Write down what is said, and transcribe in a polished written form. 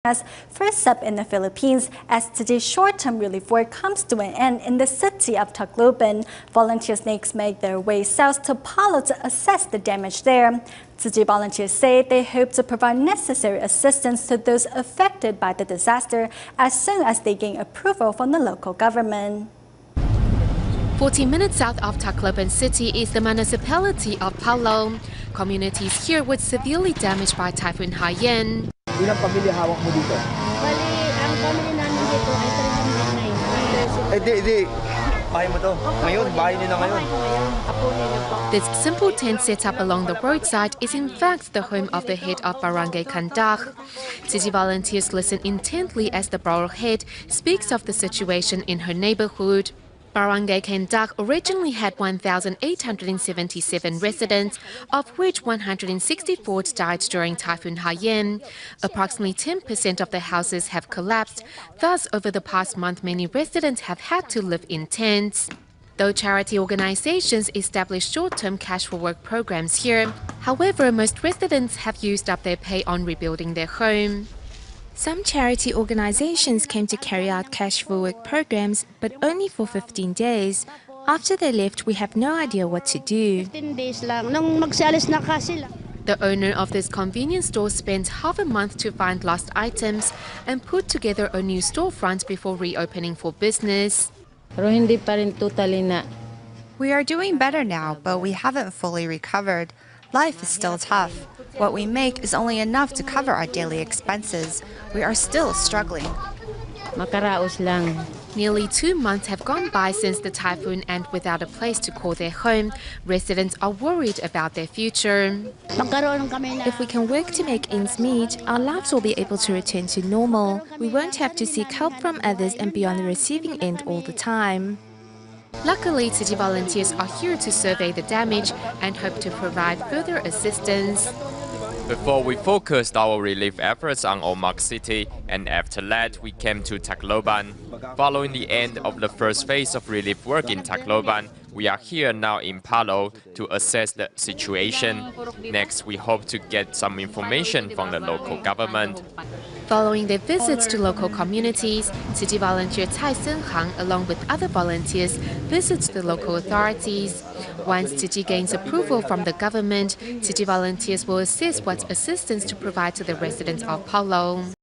As first step in the Philippines, as today's short-term relief work comes to an end in the city of Tacloban, volunteers next make their way south to Palo to assess the damage there. City volunteers say they hope to provide necessary assistance to those affected by the disaster as soon as they gain approval from the local government. 40 minutes south of Tacloban City is the municipality of Palo. Communities here were severely damaged by Typhoon Haiyan. Ilang pamilya hawak mo dito? Bali, ang pamilya namin dito ay 309. Bahay mo to. Ngayon, bahay niyo na ngayon. This simple tent set up along the roadside is in fact the home of the head of Barangay Candahug. City volunteers listen intently as the borough head speaks of the situation in her neighborhood. Barangay Candahug originally had 1,877 residents, of which 164 died during Typhoon Haiyan. Approximately 10% of the houses have collapsed. Thus, over the past month, many residents have had to live in tents. Though charity organizations establish short-term cash for work programs here, however, most residents have used up their pay on rebuilding their home. Some charity organizations came to carry out cash for work programs, but only for 15 days. After they left, we have no idea what to do. 15 days lang. Nung magsalis na ka sila. The owner of this convenience store spent half a month to find lost items and put together a new storefront before reopening for business. Pero hindi pa rin totally na. We are doing better now, but we haven't fully recovered. Life is still tough. What we make is only enough to cover our daily expenses. We are still struggling. Makaraos lang. Nearly 2 months have gone by since the typhoon, and without a place to call their home, residents are worried about their future. If we can work to make ends meet, our lives will be able to return to normal. We won't have to seek help from others and be on the receiving end all the time. Luckily, city volunteers are here to survey the damage and hope to provide further assistance. Before we focused our relief efforts on Omak City, and after that we came to Tacloban. Following the end of the first phase of relief work in Tacloban, we are here now in Palo to assess the situation. Next, we hope to get some information from the local government. Following their visits to local communities, city volunteer Cai Senghang, along with other volunteers, visits the local authorities. Once city gains approval from the government, city volunteers will assess what assistance to provide to the residents of Palo.